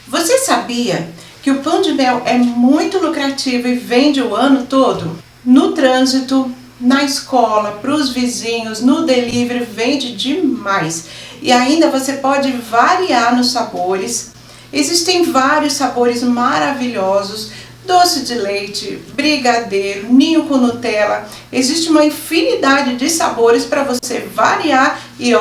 Você sabia que o pão de mel é muito lucrativo e vende o ano todo? No trânsito, na escola, para os vizinhos, no delivery, vende demais. E ainda você pode variar nos sabores. Existem vários sabores maravilhosos. Doce de leite, brigadeiro, ninho com Nutella. Existe uma infinidade de sabores para você variar e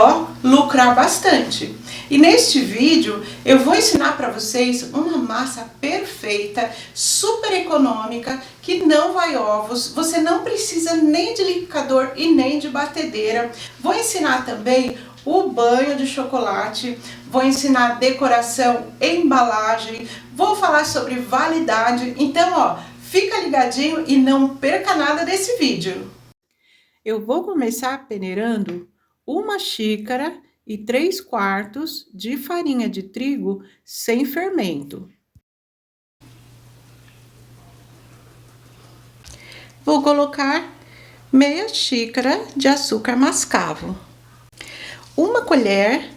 lucrar bastante. E neste vídeo eu vou ensinar para vocês uma massa perfeita, super econômica, que não vai ovos. Você não precisa nem de liquidificador e nem de batedeira. Vou ensinar também o banho de chocolate, vou ensinar decoração, embalagem, vou falar sobre validade. Então, fica ligadinho e não perca nada desse vídeo. Eu vou começar peneirando 1 xícara e 3/4 de farinha de trigo sem fermento. Vou colocar meia xícara de açúcar mascavo. 1 colher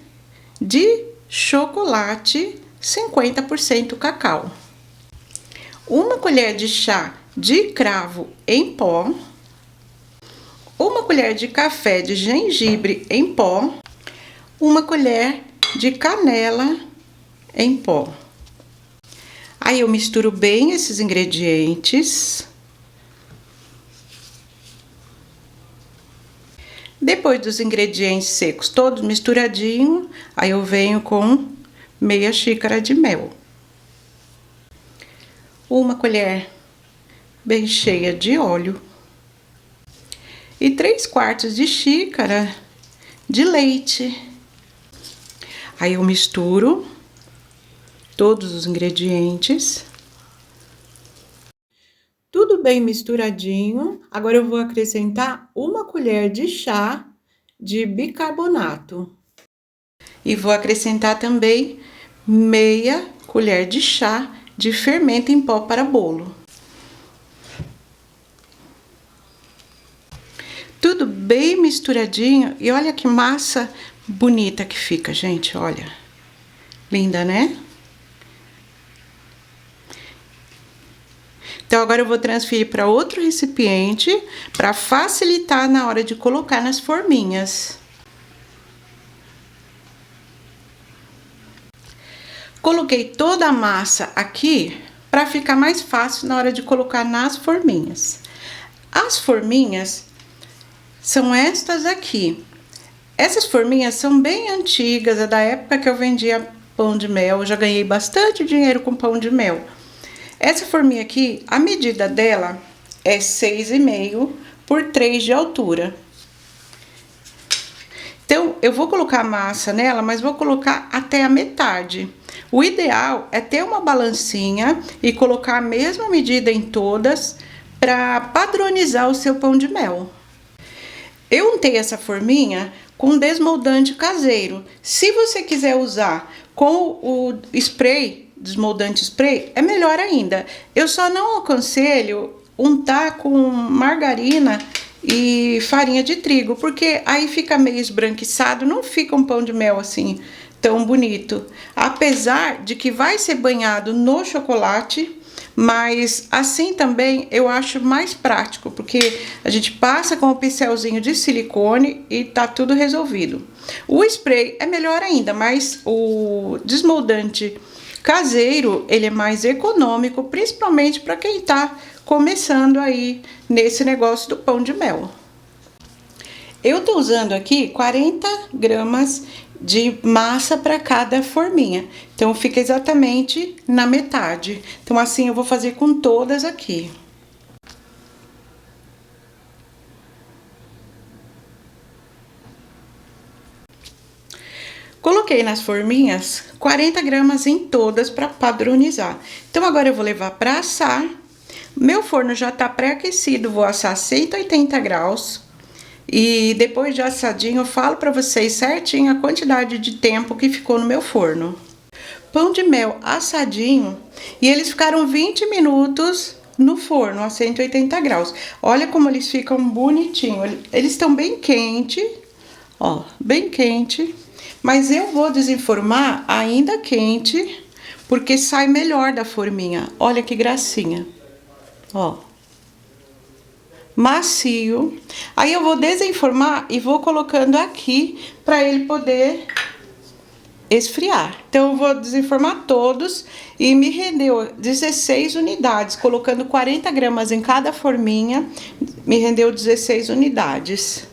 de chocolate 50% cacau. 1 colher de chá de cravo em pó. 1 colher de café de gengibre em pó. 1 colher de canela em pó. Aí eu misturo bem esses ingredientes. Depois dos ingredientes secos todos misturadinho, aí eu venho com meia xícara de mel. 1 colher bem cheia de óleo. E 3/4 de xícara de leite. Aí eu misturo todos os ingredientes. Tudo bem misturadinho. Agora eu vou acrescentar 1 colher de chá de bicarbonato. E vou acrescentar também meia colher de chá de fermento em pó para bolo. Tudo bem misturadinho. E olha que massa bonita que fica, gente, olha. Linda, né? Então, agora eu vou transferir para outro recipiente para facilitar na hora de colocar nas forminhas. Coloquei toda a massa aqui para ficar mais fácil na hora de colocar nas forminhas. As forminhas são estas aqui. Essas forminhas são bem antigas, é da época que eu vendia pão de mel. Eu já ganhei bastante dinheiro com pão de mel. Essa forminha aqui, a medida dela é 6,5 por 3 de altura. Então, eu vou colocar a massa nela, mas vou colocar até a metade. O ideal é ter uma balancinha e colocar a mesma medida em todas para padronizar o seu pão de mel. Eu untei essa forminha com desmoldante caseiro. Se você quiser usar com o spray, desmoldante spray, é melhor ainda. Eu só não aconselho untar com margarina e farinha de trigo, porque aí fica meio esbranquiçado, não fica um pão de mel assim tão bonito. Apesar de que vai ser banhado no chocolate, mas assim também eu acho mais prático, porque a gente passa com o pincelzinho de silicone e tá tudo resolvido. O spray é melhor ainda, mas o desmoldante caseiro, ele é mais econômico, principalmente para quem tá começando aí nesse negócio do pão de mel. Eu tô usando aqui 40 gramas de massa para cada forminha, então fica exatamente na metade. Então assim eu vou fazer com todas aqui. Coloquei nas forminhas 40 gramas em todas para padronizar. Então agora eu vou levar para assar. Meu forno já tá pré-aquecido, vou assar 180 graus. E depois de assadinho eu falo para vocês certinho a quantidade de tempo que ficou no meu forno. Pão de mel assadinho, e eles ficaram 20 minutos no forno a 180 graus. Olha como eles ficam bonitinhos. Eles estão bem quente, ó, bem quente. Mas eu vou desenformar ainda quente, porque sai melhor da forminha. Olha que gracinha. Ó. Macio. Aí eu vou desenformar e vou colocando aqui para ele poder esfriar. Então eu vou desenformar todos e me rendeu 16 unidades, colocando 40 gramas em cada forminha, me rendeu 16 unidades.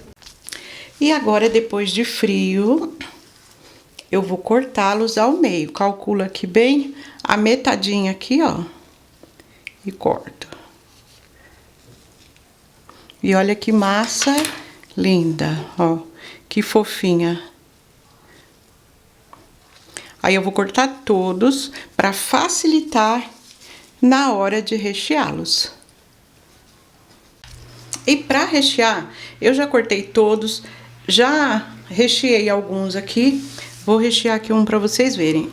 E agora, depois de frio, eu vou cortá-los ao meio. Calculo aqui bem a metadinha aqui, ó, e corto. E olha que massa linda, ó, que fofinha. Aí eu vou cortar todos para facilitar na hora de recheá-los. E para rechear, eu já cortei todos, já recheei alguns aqui. Vou rechear aqui um para vocês verem.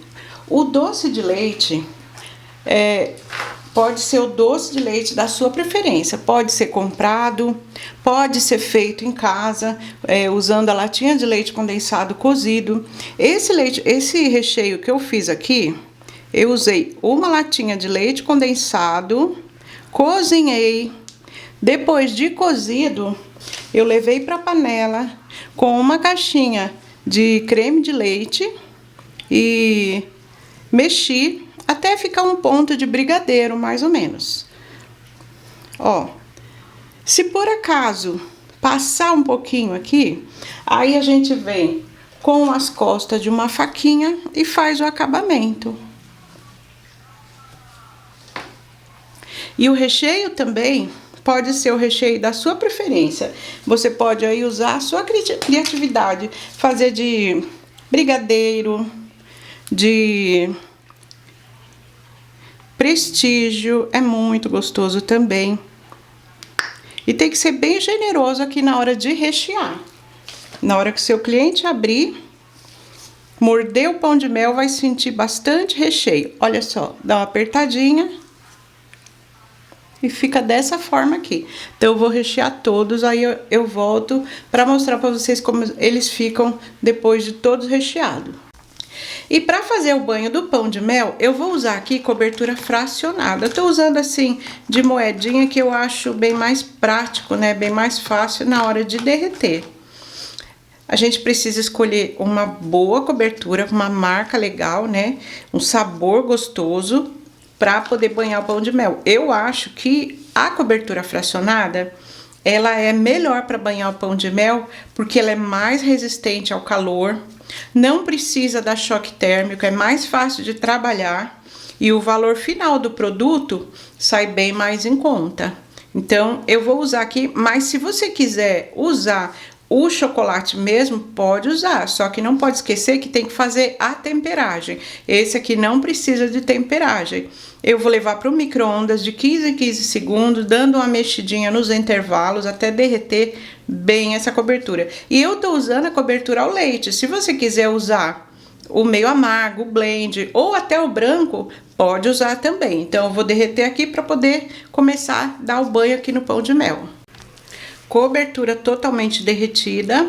O doce de leite pode ser o doce de leite da sua preferência. Pode ser comprado, pode ser feito em casa, usando a latinha de leite condensado cozido. Esse recheio que eu fiz aqui, eu usei uma latinha de leite condensado, cozinhei. Depois de cozido, eu levei para a panela com uma caixinha de creme de leite e mexi até ficar um ponto de brigadeiro, mais ou menos. Ó, se por acaso passar um pouquinho aqui, aí a gente vem com as costas de uma faquinha e faz o acabamento. E o recheio também pode ser o recheio da sua preferência. Você pode aí usar a sua criatividade, fazer de brigadeiro, de prestígio, é muito gostoso também. E tem que ser bem generoso aqui na hora de rechear. Na hora que o seu cliente abrir, morder o pão de mel, vai sentir bastante recheio. Olha só, dá uma apertadinha e fica dessa forma aqui. Então eu vou rechear todos, aí eu volto para mostrar para vocês como eles ficam depois de todos recheados. E para fazer o banho do pão de mel, eu vou usar aqui cobertura fracionada. Eu tô usando assim de moedinha, que eu acho bem mais prático, né? Bem mais fácil na hora de derreter. A gente precisa escolher uma boa cobertura, uma marca legal, né? Um sabor gostoso para poder banhar o pão de mel. Eu acho que a cobertura fracionada, ela é melhor para banhar o pão de mel, porque ela é mais resistente ao calor, não precisa dar choque térmico, é mais fácil de trabalhar e o valor final do produto sai bem mais em conta. Então, eu vou usar aqui, mas se você quiser usar o chocolate mesmo, pode usar, só que não pode esquecer que tem que fazer a temperagem. Esse aqui não precisa de temperagem. Eu vou levar para o micro-ondas de 15 em 15 segundos, dando uma mexidinha nos intervalos até derreter bem essa cobertura. E eu tô usando a cobertura ao leite. Se você quiser usar o meio amargo, o blend ou até o branco, pode usar também. Então eu vou derreter aqui para poder começar a dar o banho aqui no pão de mel. Cobertura totalmente derretida.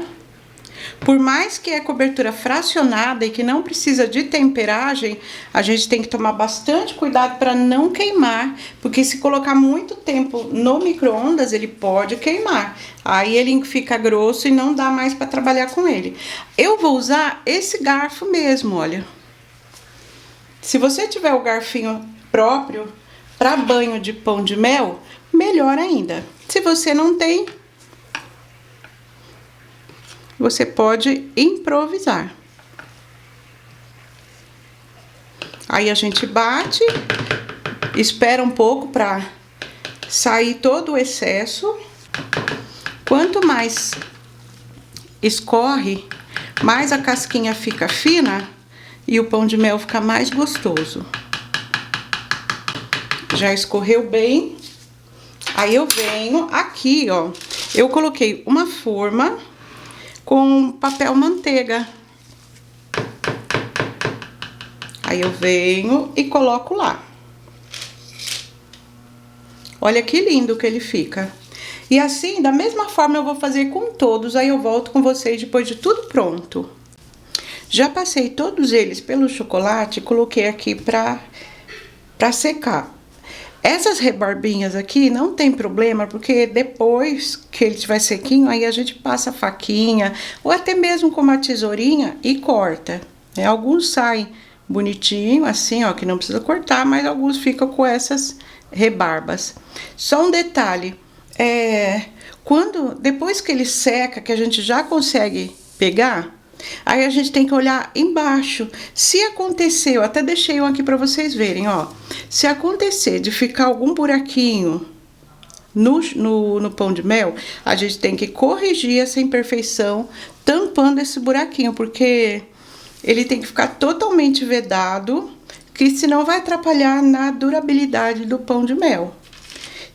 Por mais que é cobertura fracionada e que não precisa de temperagem, a gente tem que tomar bastante cuidado para não queimar, porque se colocar muito tempo no micro-ondas, ele pode queimar. Aí ele fica grosso e não dá mais para trabalhar com ele. Eu vou usar esse garfo mesmo, olha. Se você tiver o garfinho próprio para banho de pão de mel, melhor ainda. Se você não tem, você pode improvisar. Aí a gente bate, espera um pouco para sair todo o excesso. Quanto mais escorre, mais a casquinha fica fina e o pão de mel fica mais gostoso. Já escorreu bem. Aí eu venho aqui, ó, eu coloquei uma forma com papel manteiga. Aí eu venho e coloco lá. Olha que lindo que ele fica. E assim, da mesma forma eu vou fazer com todos, aí eu volto com vocês depois de tudo pronto. Já passei todos eles pelo chocolate e coloquei aqui pra secar. Essas rebarbinhas aqui não tem problema, porque depois que ele estiver sequinho, aí a gente passa a faquinha, ou até mesmo com uma tesourinha e corta. Alguns saem bonitinho, assim, ó, que não precisa cortar, mas alguns ficam com essas rebarbas. Só um detalhe, depois que ele seca, que a gente já consegue pegar, aí a gente tem que olhar embaixo. Se acontecer, eu até deixei um aqui para vocês verem, ó. Se acontecer de ficar algum buraquinho no pão de mel, a gente tem que corrigir essa imperfeição tampando esse buraquinho, porque ele tem que ficar totalmente vedado, que senão vai atrapalhar na durabilidade do pão de mel.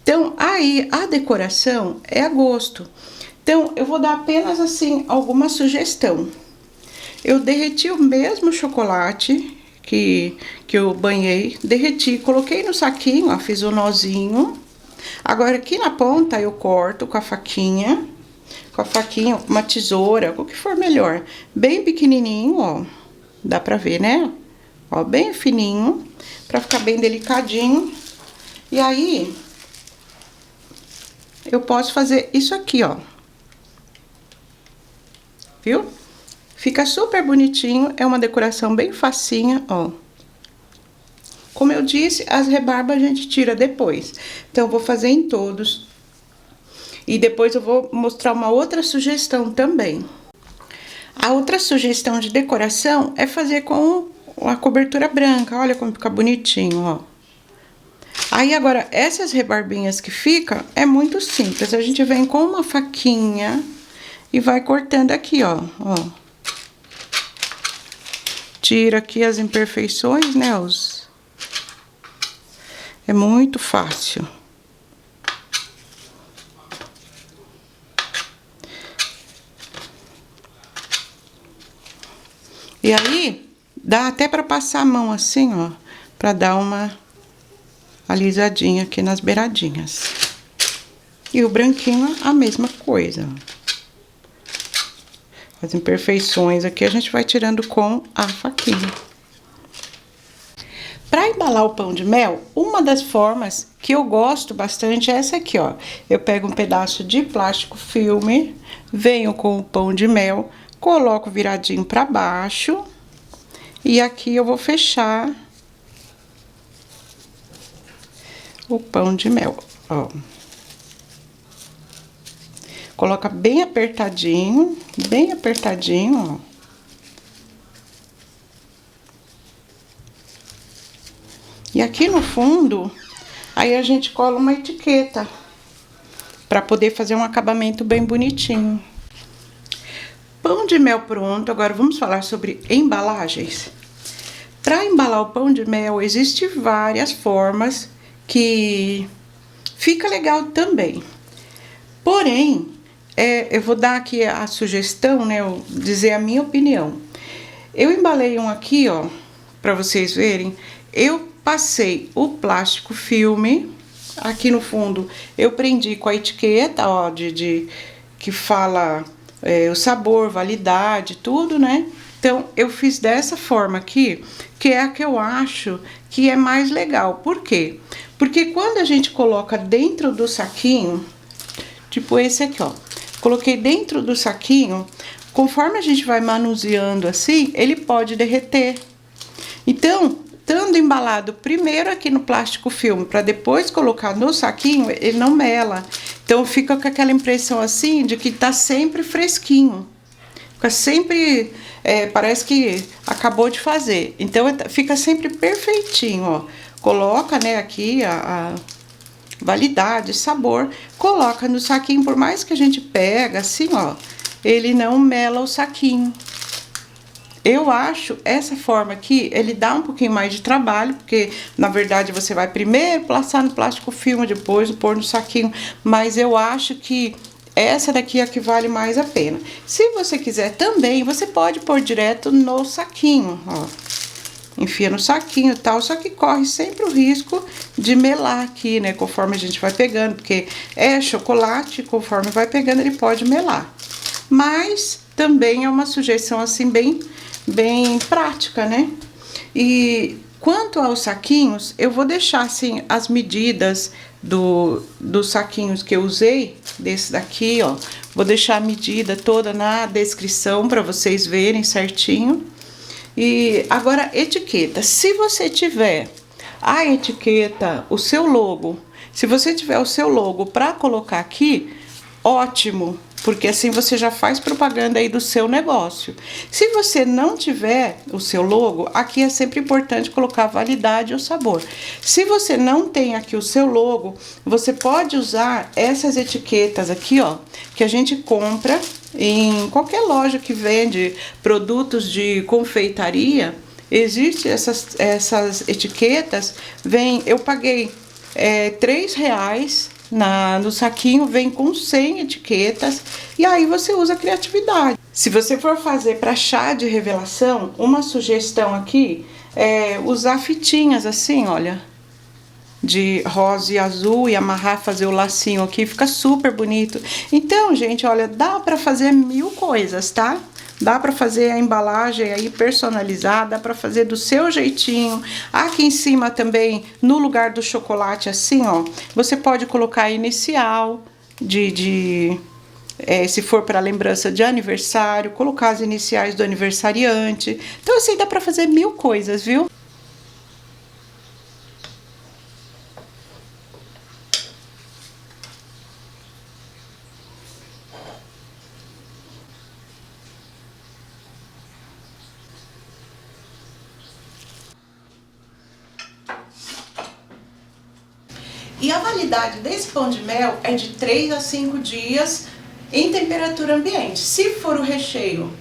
Então, aí a decoração é a gosto. Então, eu vou dar apenas assim alguma sugestão. Eu derreti o mesmo chocolate que eu banhei, derreti, coloquei no saquinho, ó, fiz um nozinho. Agora, aqui na ponta eu corto com a faquinha, com uma tesoura, com o que for melhor. Bem pequenininho, ó, dá pra ver, né? Ó, bem fininho, pra ficar bem delicadinho. E aí, eu posso fazer isso aqui, ó. Viu? Fica super bonitinho, é uma decoração bem facinha, ó. Como eu disse, as rebarbas a gente tira depois. Então, eu vou fazer em todos. E depois eu vou mostrar uma outra sugestão também. A outra sugestão de decoração é fazer com a cobertura branca. Olha como fica bonitinho, ó. Aí, agora, essas rebarbinhas que ficam, é muito simples. A gente vem com uma faquinha e vai cortando aqui, ó. Tira aqui as imperfeições, né? É muito fácil. E aí, dá até pra passar a mão assim, ó, pra dar uma alisadinha aqui nas beiradinhas. E o branquinho, a mesma coisa. As imperfeições aqui a gente vai tirando com a faquinha. Para embalar o pão de mel, uma das formas que eu gosto bastante é essa aqui, ó. Eu pego um pedaço de plástico filme, venho com o pão de mel, coloco viradinho para baixo e aqui eu vou fechar o pão de mel, ó. Coloca bem apertadinho, ó. E aqui no fundo, aí a gente cola uma etiqueta, para poder fazer um acabamento bem bonitinho. Pão de mel pronto, agora vamos falar sobre embalagens. Para embalar o pão de mel, existem várias formas que fica legal também. Porém, eu vou dar aqui a sugestão, né, dizer a minha opinião. Eu embalei um aqui, ó, para vocês verem. Eu passei o plástico filme, aqui no fundo eu prendi com a etiqueta, ó, que fala o sabor, validade, tudo, né? Então, eu fiz dessa forma aqui, que é a que eu acho que é mais legal. Por quê? Porque quando a gente coloca dentro do saquinho, tipo esse aqui, ó, coloquei dentro do saquinho, conforme a gente vai manuseando assim, ele pode derreter. Então, estando embalado primeiro aqui no plástico filme, para depois colocar no saquinho, ele não mela. Então, fica com aquela impressão assim, de que tá sempre fresquinho. Fica sempre, parece que acabou de fazer. Então, fica sempre perfeitinho, ó. Coloca, né, aqui a validade, sabor, coloca no saquinho, por mais que a gente pega assim, ó, ele não mela o saquinho. Eu acho essa forma aqui, ele dá um pouquinho mais de trabalho, porque na verdade você vai primeiro passar no plástico filme, depois pôr no saquinho, mas eu acho que essa daqui é a que vale mais a pena. Se você quiser também, você pode pôr direto no saquinho, ó. Enfia no saquinho e tal, só que corre sempre o risco de melar aqui, né, conforme a gente vai pegando, porque é chocolate, conforme vai pegando ele pode melar. Mas também é uma sugestão assim bem bem prática, né? E quanto aos saquinhos, eu vou deixar assim as medidas dos saquinhos que eu usei, desse daqui, ó. Vou deixar a medida toda na descrição para vocês verem certinho. E agora, etiqueta. Se você tiver a etiqueta, o seu logo, se você tiver o seu logo para colocar aqui, ótimo, porque assim você já faz propaganda aí do seu negócio. Se você não tiver o seu logo, aqui é sempre importante colocar a validade e o sabor. Se você não tem aqui o seu logo, você pode usar essas etiquetas aqui, ó, que a gente compra em qualquer loja que vende produtos de confeitaria. Existe essas etiquetas, eu paguei R$3 no saquinho, vem com 100 etiquetas, e aí você usa a criatividade. Se você for fazer para chá de revelação, uma sugestão aqui é usar fitinhas assim, olha, de rosa e azul, e amarrar, fazer o lacinho aqui, fica super bonito. Então, gente, olha, dá para fazer 1000 coisas, tá? Dá para fazer a embalagem aí personalizada, dá para fazer do seu jeitinho. Aqui em cima também, no lugar do chocolate, assim, ó, você pode colocar a inicial se for para lembrança de aniversário, colocar as iniciais do aniversariante. Então, assim, dá para fazer 1000 coisas, viu? E a validade desse pão de mel é de 3 a 5 dias em temperatura ambiente. Se for o recheio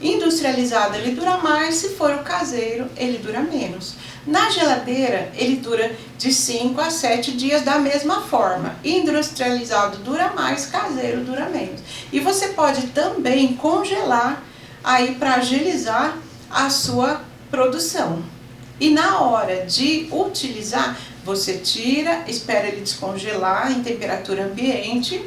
industrializado, ele dura mais, se for o caseiro, ele dura menos. Na geladeira, ele dura de 5 a 7 dias da mesma forma. Industrializado dura mais, caseiro dura menos. E você pode também congelar aí para agilizar a sua produção. E na hora de utilizar, você tira, espera ele descongelar em temperatura ambiente,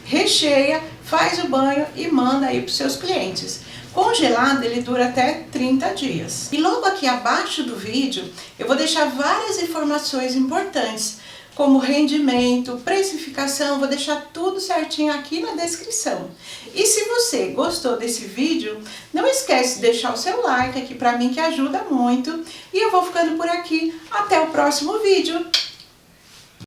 recheia, faz o banho e manda aí para os seus clientes. Congelado, ele dura até 30 dias. E logo aqui abaixo do vídeo, eu vou deixar várias informações importantes, como rendimento, precificação, vou deixar tudo certinho aqui na descrição. E se você gostou desse vídeo, não esquece de deixar o seu like aqui para mim, que ajuda muito. E eu vou ficando por aqui. Até o próximo vídeo.